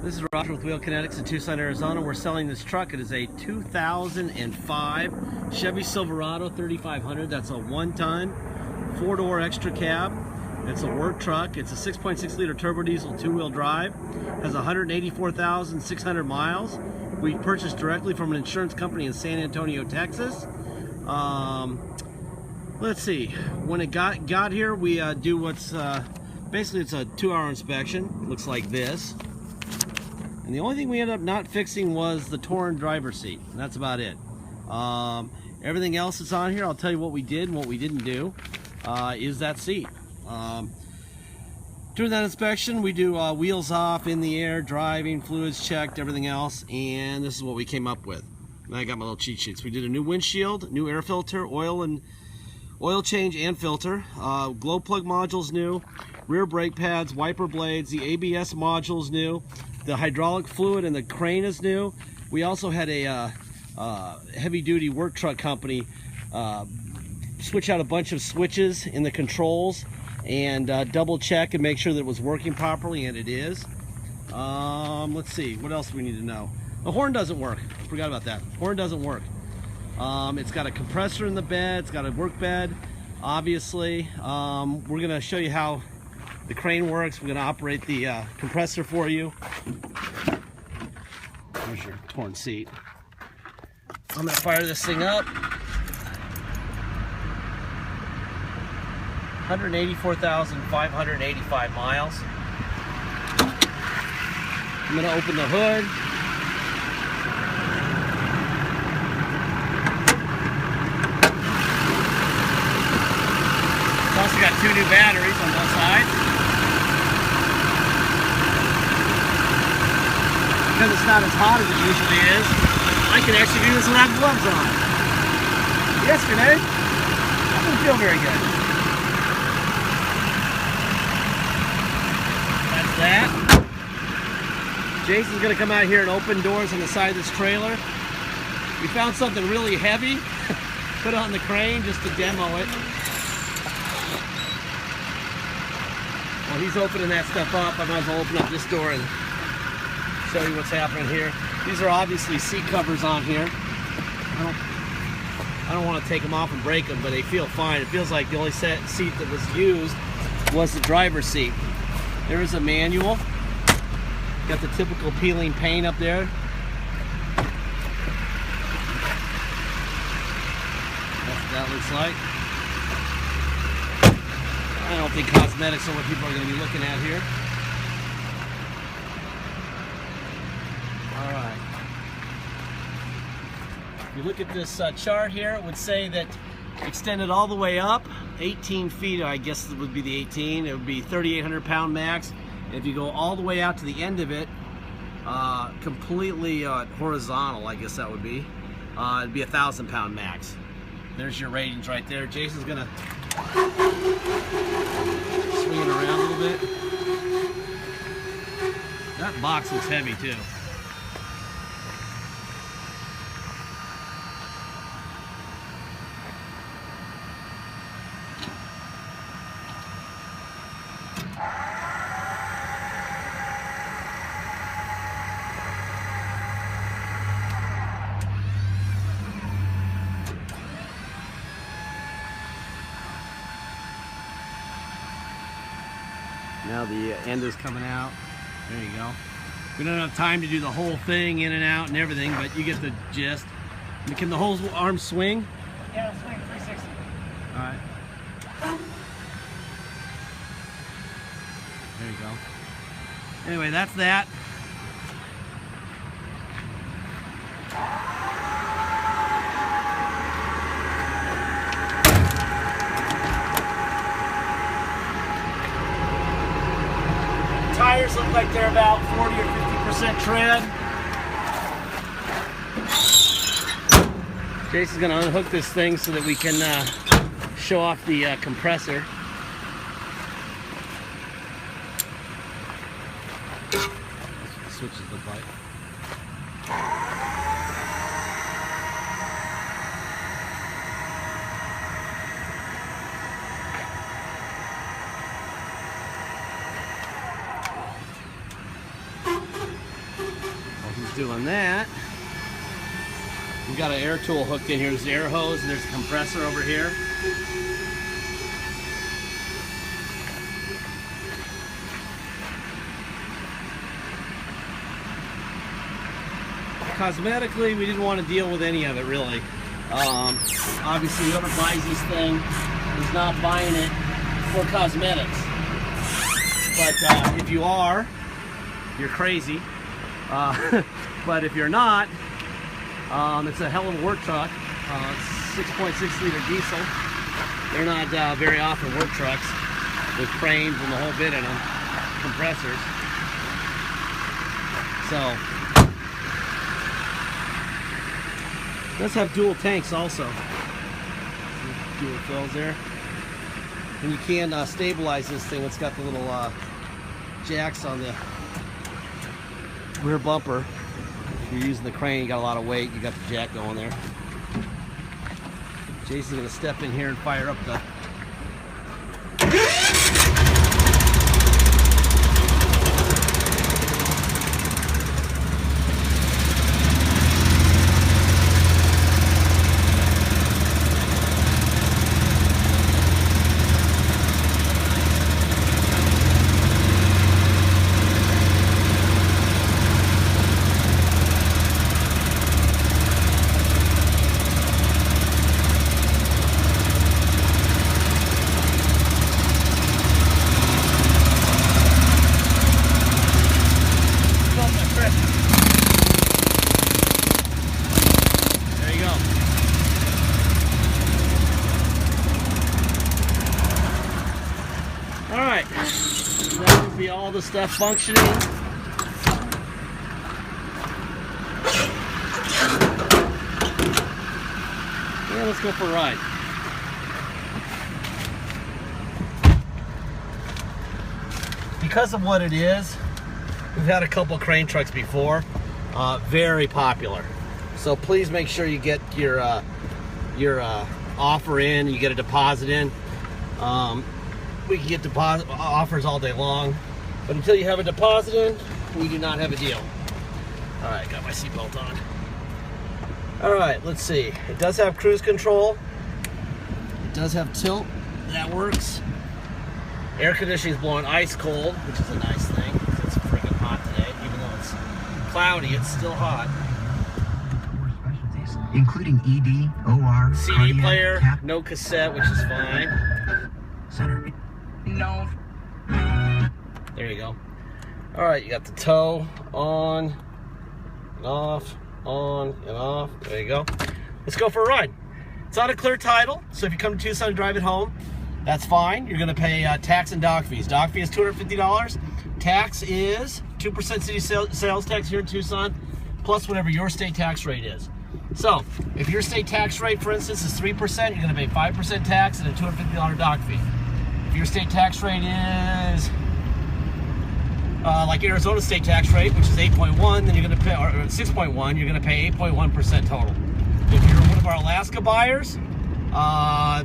This is Roger with Wheel Kinetics in Tucson, Arizona. We're selling this truck. It is a 2005 Chevy Silverado 3500. That's a 1-ton, 4-door extra cab. It's a work truck. It's a 6.6 liter turbo diesel 2-wheel drive. Has 184,600 miles. We purchased directly from an insurance company in San Antonio, Texas. Let's see. When it got here, we do what's basically it's a 2-hour inspection. Looks like this. And the only thing we ended up not fixing was the torn driver's seat. And that's about it. Everything else that's on here, I'll tell you what we did and what we didn't do, is that seat. During that inspection, we do wheels off, in the air, driving, fluids checked, everything else. And this is what we came up with. And I got my little cheat sheets. We did a new windshield, new air filter, oil change and filter, glow plug modules new, rear brake pads, wiper blades, the ABS modules new. The hydraulic fluid and the crane is new. We also had a heavy-duty work truck company switch out a bunch of switches in the controls and double check and make sure that it was working properly, and it is. Let's see, what else do we need to know? The horn doesn't work. Forgot about that. Horn doesn't work. It's got a compressor in the bed. It's got a work bed, obviously. We're going to show you how the crane works. We're going to operate the compressor for you. There's your torn seat. I'm going to fire this thing up. 184,585 miles. I'm going to open the hood. It's also got 2 new batteries on both sides. Because it's not as hot as it usually is, I can actually do this without gloves on. Yesterday, I didn't feel very good. That's that. Jason's going to come out here and open doors on the side of this trailer. We found something really heavy, put it on the crane just to demo it. While he's opening that stuff up, I might as well open up this door and show you what's happening here. These are obviously seat covers on here. I don't want to take them off and break them, but they feel fine. It feels like the only seat that was used was the driver's seat. There is a manual. Got the typical peeling paint up there. That's what that looks like. I don't think cosmetics are what people are going to be looking at here. Alright. If you look at this chart here, it would say that extended all the way up, 18 feet, I guess it would be the 18, it would be 3,800 pound max. And if you go all the way out to the end of it, completely horizontal, I guess that would be, it'd be 1,000 pound max. There's your ratings right there. Jason's gonna swing it around a little bit. That box looks heavy too. Now the end is coming out. There you go. We don't have time to do the whole thing in and out and everything, but you get the gist. Can the whole arm swing? Yeah, it'll swing 360. All right. There you go. Anyway, that's that. Tires look like they're about 40 or 50% tread. Jason's going to unhook this thing so that we can show off the compressor. That's what the switches look like. doing that, we've got an air tool hooked in here. There's the air hose and there's a compressor over here. Cosmetically, we didn't want to deal with any of it really. Obviously, whoever buys this thing is not buying it for cosmetics. But if you are, you're crazy. But if you're not, it's a hell of a work truck. It's 6.6 liter diesel. They're not very often work trucks with cranes and the whole bit in them, compressors. So. Does have dual tanks also. Dual fills there. And you can stabilize this thing. It's got the little jacks on the rear bumper. If you're using the crane, you got a lot of weight, you got the jack going there. Jason's gonna step in here and fire up the all the stuff functioning. Yeah, let's go for a ride. Because of what it is, we've had a couple crane trucks before, very popular. So please make sure you get your offer in, you get a deposit in. We can get deposit offers all day long, but until you have a deposit in, we do not have a deal. All right, got my seatbelt on. All right, let's see. It does have cruise control. It does have tilt. That works. Air conditioning is blowing ice cold, which is a nice thing. It's freaking hot today, even though it's cloudy. It's still hot. Including ED, OR, CD cardiac, player, no cassette, which is fine. Center. No. There you go. All right, you got the tow on and off, on and off. There you go. Let's go for a ride. It's on a clear title, so if you come to Tucson and drive it home, that's fine. You're gonna pay tax and dock fees. Dock fee is $250. Tax is 2% city sales tax here in Tucson, plus whatever your state tax rate is. So, if your state tax rate, for instance, is 3%, you're gonna pay 5% tax and a $250 dock fee. If your state tax rate is like Arizona state tax rate, which is 8.1, then you're gonna pay, or 6.1, you're gonna pay 8.1% total. If you're one of our Alaska buyers,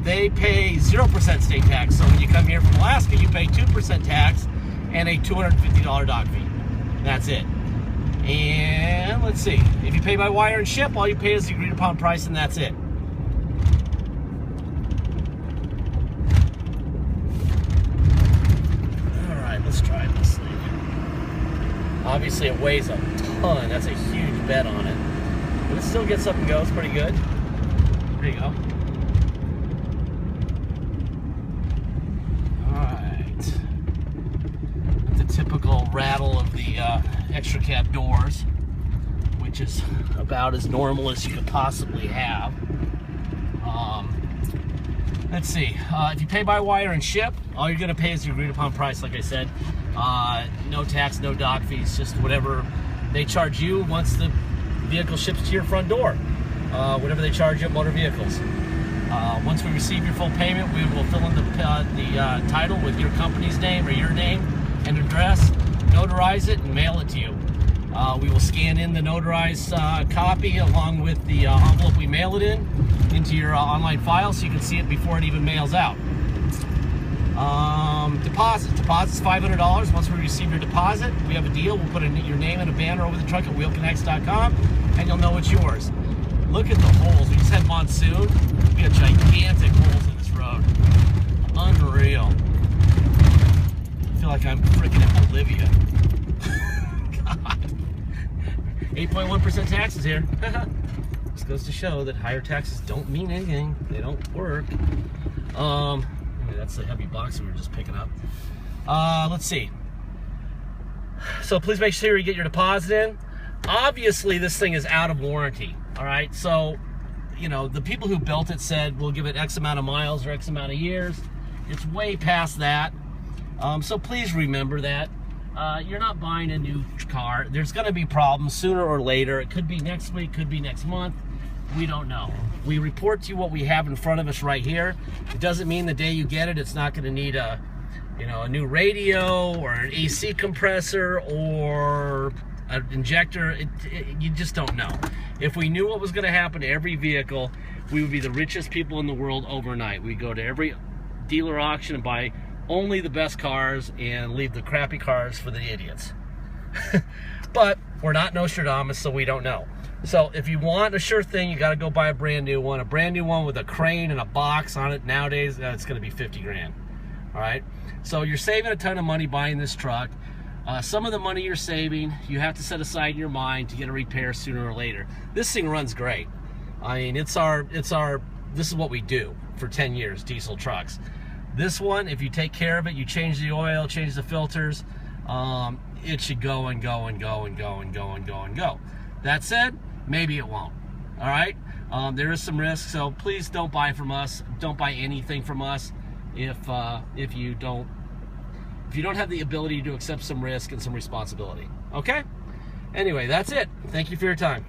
they pay 0% state tax. So when you come here from Alaska, you pay 2% tax and a $250 dock fee. That's it. And let's see, if you pay by wire and ship, all you pay is the agreed upon price, and that's it. All right, let's try this thing. Obviously, it weighs a ton. That's a huge bet on it, but it still gets up and goes pretty good. There you go. All right, the typical rattle of the extra cab doors, which is about as normal as you could possibly have. Let's see, if you pay by wire and ship, all you're gonna pay is the agreed upon price, like I said. No tax, no dock fees, just whatever they charge you once the vehicle ships to your front door. Whatever they charge you at motor vehicles. Once we receive your full payment, we will fill in the title with your company's name or your name and address, notarize it, and mail it to you. We will scan in the notarized copy along with the envelope we mail it in into your online file so you can see it before it even mails out. Deposit's $500. Once we receive your deposit, we have a deal. We'll put your name and a banner over the truck at wheelconnects.com, and you'll know it's yours. Look at the holes. We just had monsoon. We have gigantic holes in this road. Unreal. I feel like I'm freaking in Bolivia. God. 8.1% taxes here. This goes to show that higher taxes don't mean anything. They don't work. That's the heavy box we were just picking up. Let's see. So please make sure you get your deposit in. Obviously, this thing is out of warranty. All right. So, you know, the people who built it said we'll give it X amount of miles or X amount of years. It's way past that. So please remember that. You're not buying a new car. There's going to be problems sooner or later. It could be next week, could be next month. We don't know. We report to you what we have in front of us right here. It doesn't mean the day you get it, it's not going to need a new radio or an AC compressor or an injector. You just don't know. If we knew what was going to happen to every vehicle, we would be the richest people in the world overnight. We go to every dealer auction and buy only the best cars and leave the crappy cars for the idiots. But we're not Nostradamus, so we don't know. So if you want a sure thing, you got to go buy a brand new one. A brand new one with a crane and a box on it nowadays, it's going to be 50 grand. All right. So you're saving a ton of money buying this truck. Some of the money you're saving, you have to set aside in your mind to get a repair sooner or later. This thing runs great. I mean, this is what we do for 10 years, diesel trucks. This one, if you take care of it, you change the oil, change the filters, it should go and go and go and go and go and go and go. That said, maybe it won't. All right. There is some risk, so please don't buy from us. Don't buy anything from us if you don't have the ability to accept some risk and some responsibility. Okay. Anyway, that's it. Thank you for your time.